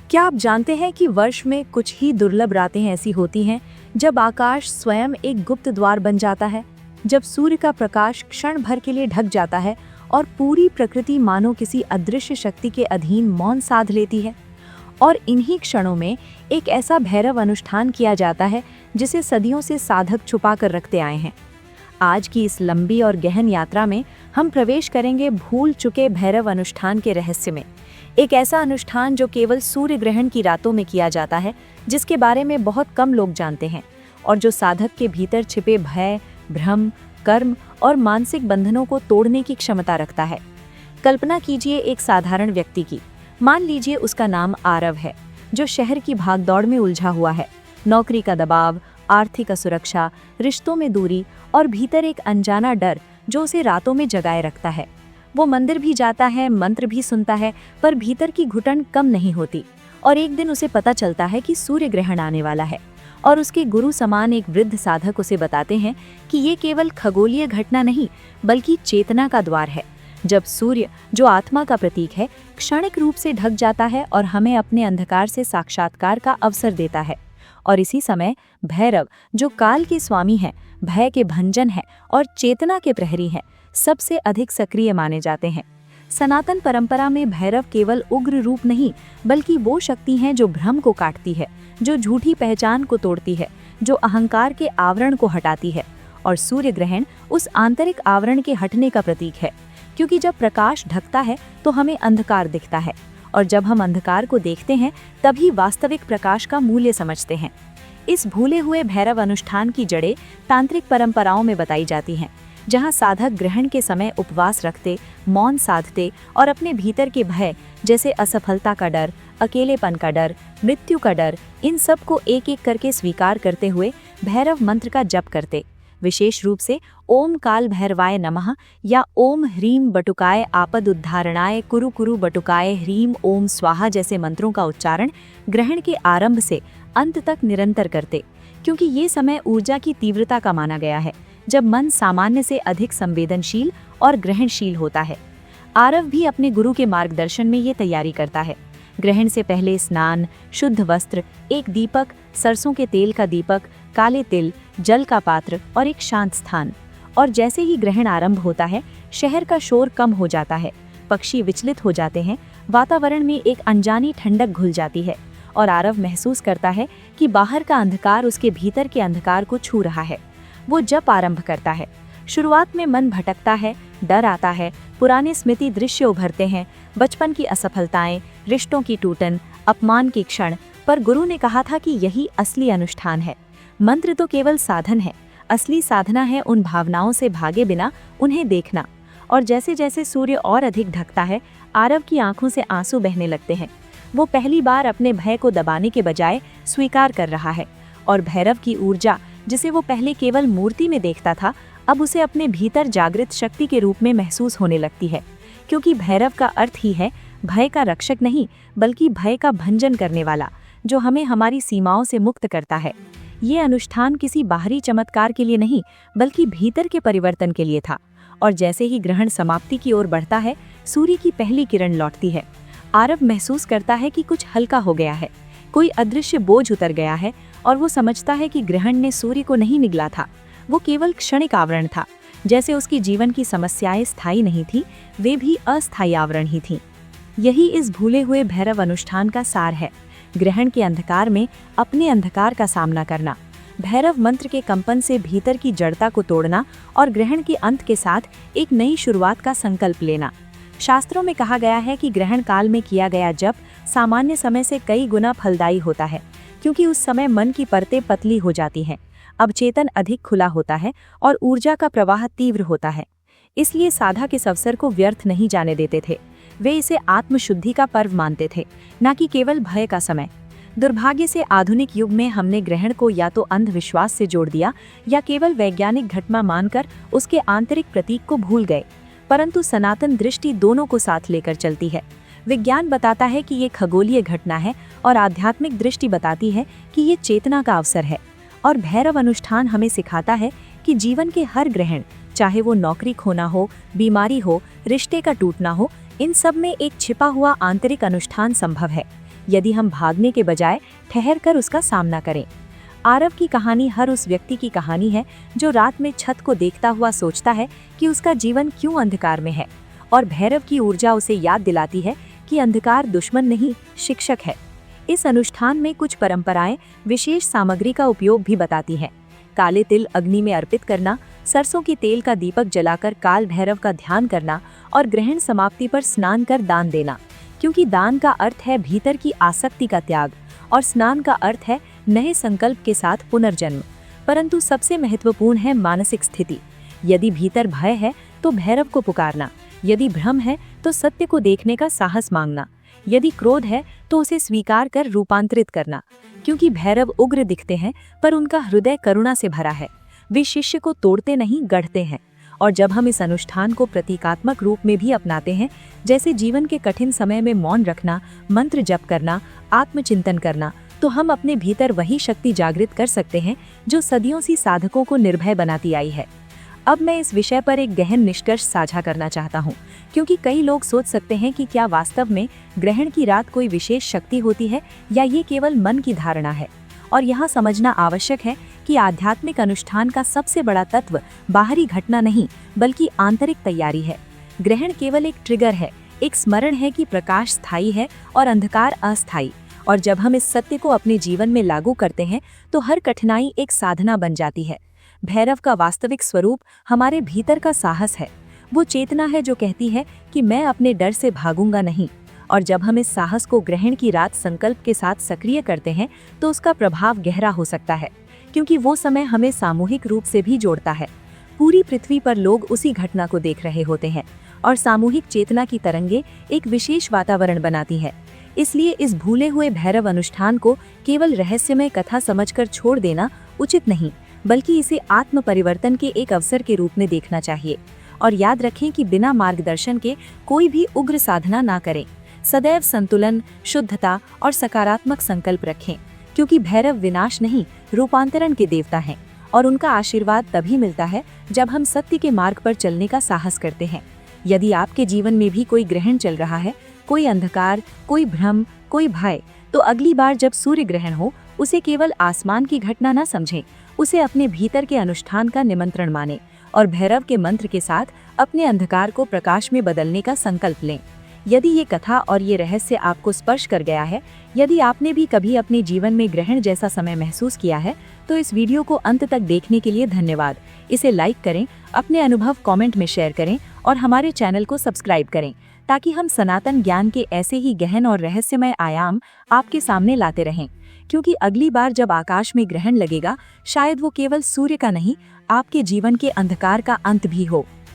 क्या आप जानते हैं कि वर्ष में कुछ ही दुर्लभ रातें ऐसी होती हैं जब आकाश स्वयं एक गुप्त द्वार बन जाता है, जब सूर्य का प्रकाश क्षण भर के लिए ढक जाता है और पूरी प्रकृति मानो किसी अदृश्य शक्ति के अधीन मौन साध लेती है। और इन्हीं क्षणों में एक ऐसा भैरव अनुष्ठान किया जाता है जिसे सदियों से साधक छुपा कर रखते आए हैं। आज की इस लंबी और गहन यात्रा में हम प्रवेश करेंगे भूल चुके भैरव अनुष्ठान के रहस्य में। एक ऐसा अनुष्ठान जो केवल सूर्य ग्रहण की रातों में किया जाता है, जिसके बारे में बहुत कम लोग जानते हैं और जो साधक के भीतर छिपे भय, भ्रम, कर्म और मानसिक बंधनों को तोड़ने की क्षमता रखता है। कल्पना कीजिए एक साधारण व्यक्ति की। मान लीजिए उसका नाम आरव है, जो शहर की भागदौड़ में उलझा हुआ है। नौकरी का दबाव, आर्थिक असुरक्षा, रिश्तों में दूरी और भीतर एक अनजाना डर जो उसे रातों में जगाए रखता है। वो मंदिर भी जाता है, मंत्र भी सुनता है, पर भीतर की घुटन कम नहीं होती। और एक दिन उसे पता चलता है कि सूर्य ग्रहण आने वाला है और उसके गुरु समान एक वृद्ध साधक उसे बताते हैं कि ये केवल खगोलीय घटना नहीं, बल्कि चेतना का द्वार है। जब सूर्य, जो आत्मा का प्रतीक है, क्षणिक रूप से ढक जाता है और हमें अपने अंधकार से साक्षात्कार का अवसर देता है। और इसी समय भैरव, जो काल के स्वामी हैं, भय के भंजन हैं और चेतना के प्रहरी हैं, सबसे अधिक सक्रिय माने जाते हैं। सनातन परंपरा में भैरव केवल उग्र रूप नहीं, बल्कि वो शक्ति हैं जो भ्रम को काटती है, जो झूठी पहचान को तोड़ती है, जो अहंकार के आवरण को हटाती है। और सूर्य ग्रहण उस आंतरिक आवरण के हटने का प्रतीक है, क्योंकि जब प्रकाश ढकता है तो हमें अंधकार दिखता है, और जब हम अंधकार को देखते हैं तभी वास्तविक प्रकाश का मूल्य समझते हैं। इस भूले हुए भैरव अनुष्ठान की जड़ें तांत्रिक परंपराओं में बताई जाती हैं, जहां साधक ग्रहण के समय उपवास रखते, मौन साधते और अपने भीतर के भय, जैसे असफलता का डर, अकेलेपन का डर, मृत्यु का डर, इन सब को एक एक करके स्वीकार करते हुए भैरव मंत्र का जप करते। विशेष रूप से ओम काल भैरवाय नमः या ओम ह्रीम बटुकाय आपद उद्धारणाय कुरु कुरु बटुकाय ह्रीम ओम स्वाहा जैसे मंत्रों का उच्चारण ग्रहण के आरंभ से अंत तक निरंतर करते, क्योंकि ये समय ऊर्जा की तीव्रता का माना गया है, जब मन सामान्य से अधिक संवेदनशील और ग्रहणशील होता है। आरव भी अपने गुरु के मार्गदर्शन में ये तैयारी करता है। ग्रहण से पहले स्नान, शुद्ध वस्त्र, एक दीपक, सरसों के तेल का दीपक, काले तिल, जल का पात्र और एक शांत स्थान। और जैसे ही ग्रहण आरंभ होता है, शहर का शोर कम हो जाता है, पक्षी विचलित हो जाते हैं, वातावरण में एक अनजानी ठंडक घुल जाती है और आरव महसूस करता है कि बाहर का अंधकार उसके भीतर के अंधकार को छू रहा है। वो जप आरंभ करता है। शुरुआत में मन भटकता है, डर आता है, पुराने स्मृति दृश्य उभरते हैं, बचपन की असफलताएं, रिश्तों की टूटन, अपमान के क्षण। पर गुरु ने कहा था कि यही असली अनुष्ठान है। मंत्र तो केवल साधन है, असली साधना है उन भावनाओं से भागे बिना उन्हें देखना। और जैसे जैसे सूर्य और अधिक ढकता है, आरव की आंखों से आंसू बहने लगते हैं। वो पहली बार अपने भय को दबाने के बजाय स्वीकार कर रहा है, और भैरव की ऊर्जा, जिसे वो पहले केवल मूर्ति में देखता था, अब उसे अपने भीतर जागृत शक्ति के रूप में महसूस होने लगती है। क्योंकि भैरव का अर्थ ही है भय का रक्षक नहीं, बल्कि भय का भंजन करने वाला, जो हमें हमारी सीमाओं से मुक्त करता है। ये अनुष्ठान किसी बाहरी चमत्कार के लिए नहीं, बल्कि भीतर के परिवर्तन के लिए था। और जैसे ही ग्रहण समाप्ति की ओर बढ़ता है, सूर्य की पहली किरण लौटती है। आरव महसूस करता है कि कुछ हल्का हो गया है, कोई अदृश्य बोझ उतर गया है, और वो समझता है कि ग्रहण ने सूर्य को नहीं निगला था, वो केवल क्षणिक आवरण था। जैसे उसकी जीवन की समस्याएं स्थायी नहीं थी, वे भी अस्थायी आवरण ही थीं। यही इस भूले हुए भैरव अनुष्ठान का सार है, ग्रहण के अंधकार में अपने अंधकार का सामना करना, भैरव मंत्र के कंपन से भीतर की जड़ता को तोड़ना और ग्रहण के अंत के साथ एक नई शुरुआत का संकल्प लेना। शास्त्रों में कहा गया है कि ग्रहण काल में किया गया जप सामान्य समय से कई गुना फलदायी होता है, क्योंकि उस समय मन की परतें पतली हो जाती हैं, अवचेतन अधिक खुला होता है और ऊर्जा का प्रवाह तीव्र होता है। इसलिए साधक इस अवसर को व्यर्थ नहीं जाने देते थे। वे इसे आत्मशुद्धि का पर्व मानते थे, न कि केवल भय का समय। दुर्भाग्य से आधुनिक युग में हमने ग्रहण को या तो अंधविश्वास से जोड़ दिया या केवल वैज्ञानिक घटना मानकर उसके आंतरिक प्रतीक को भूल गए। परंतु सनातन दृष्टि दोनों को साथ लेकर चलती है। विज्ञान बताता है कि ये खगोलीय घटना है और आध्यात्मिक दृष्टि बताती है कि ये चेतना का अवसर है। और भैरव अनुष्ठान हमें सिखाता है कि जीवन के हर ग्रहण, चाहे वो नौकरी खोना हो, बीमारी हो, रिश्ते का टूटना हो, इन सब में एक छिपा हुआ आंतरिक अनुष्ठान संभव है। यदि हम भागने के बजाय ठहर कर उसका सामना करें। आरव की कहानी हर उस व्यक्ति की कहानी है जो रात में छत को देखता हुआ सोचता है कि उसका जीवन क्यों अंधकार में है, और भैरव की ऊर्जा उसे याद दिलाती है कि अंधकार दुश्मन नहीं, शिक्षक है। इस अनुष्ठान में कुछ परंपराएं विशेष सामग्री का उपयोग भी बताती हैं। काले तिल अग्नि में अर्पित करना, सरसों के तेल का दीपक जलाकर काल भैरव का ध्यान करना और ग्रहण समाप्ति पर स्नान कर दान देना, क्योंकि दान का अर्थ है भीतर की आसक्ति का त्याग और स्नान का अर्थ है नए संकल्प के साथ पुनर्जन्म। परंतु सबसे महत्वपूर्ण है मानसिक स्थिति। यदि भीतर भय है तो भैरव को पुकारना, यदि भ्रम है तो सत्य को देखने का साहस मांगना, यदि क्रोध है तो उसे स्वीकार कर रूपांतरित करना, क्योंकि भैरव उग्र दिखते हैं पर उनका हृदय करुणा से भरा है। वे शिष्य को तोड़ते नहीं, गढ़ते हैं। और जब हम इस अनुष्ठान को प्रतीकात्मक रूप में भी अपनाते हैं, जैसे जीवन के कठिन समय में मौन रखना, मंत्र जप करना, आत्मचिंतन करना, तो हम अपने भीतर वही शक्ति जागृत कर सकते हैं जो सदियों से साधकों को निर्भय बनाती आई है। अब मैं इस विषय पर एक गहन निष्कर्ष साझा करना चाहता हूँ, क्योंकि कई लोग सोच सकते हैं कि क्या वास्तव में ग्रहण की रात कोई विशेष शक्ति होती है या ये केवल मन की धारणा है। और यहाँ समझना आवश्यक है कि आध्यात्मिक अनुष्ठान का सबसे बड़ा तत्व बाहरी घटना नहीं बल्कि आंतरिक तैयारी है। ग्रहण केवल एक ट्रिगर है, एक स्मरण है कि प्रकाश स्थायी है और अंधकार अस्थायी। और जब हम इस सत्य को अपने जीवन में लागू करते हैं तो हर कठिनाई एक साधना बन जाती है। भैरव का वास्तविक स्वरूप हमारे भीतर का साहस है। वो चेतना है जो कहती है कि मैं अपने डर से भागूंगा नहीं। और जब हम इस साहस को ग्रहण की रात संकल्प के साथ सक्रिय करते हैं तो उसका प्रभाव गहरा हो सकता है, क्योंकि वो समय हमें सामूहिक रूप से भी जोड़ता है। पूरी पृथ्वी पर लोग उसी घटना को देख रहे होते हैं और सामूहिक चेतना की तरंगे एक विशेष वातावरण बनाती है। इसलिए इस भूले हुए भैरव अनुष्ठान को केवल रहस्यमय कथा समझकर छोड़ देना उचित नहीं, बल्कि इसे आत्म परिवर्तन के एक अवसर के रूप में देखना चाहिए। और याद रखें कि बिना मार्गदर्शन के कोई भी उग्र साधना ना करें। सदैव संतुलन, शुद्धता और सकारात्मक संकल्प रखें, क्योंकि भैरव विनाश नहीं, रूपांतरण के देवता हैं और उनका आशीर्वाद तभी मिलता है जब हम सत्य के मार्ग पर चलने का साहस करते हैं। यदि आपके जीवन में भी कोई ग्रहण चल रहा है, कोई अंधकार, कोई भ्रम, कोई भय, तो अगली बार जब सूर्य ग्रहण हो उसे केवल आसमान की घटना न समझें, उसे अपने भीतर के अनुष्ठान का निमंत्रण मानें और भैरव के मंत्र के साथ अपने अंधकार को प्रकाश में बदलने का संकल्प लें। यदि ये कथा और ये रहस्य आपको स्पर्श कर गया है, यदि आपने भी कभी अपने जीवन में ग्रहण जैसा समय महसूस किया है, तो इस वीडियो को अंत तक देखने के लिए धन्यवाद। इसे लाइक करें, अपने अनुभव कमेंट में शेयर करें और हमारे चैनल को सब्सक्राइब करें, ताकि हम सनातन ज्ञान के ऐसे ही गहन और रहस्यमय आयाम आपके सामने लाते रहें। क्योंकि अगली बार जब आकाश में ग्रहण लगेगा, शायद वो केवल सूर्य का नहीं, आपके जीवन के अंधकार का अंत भी हो।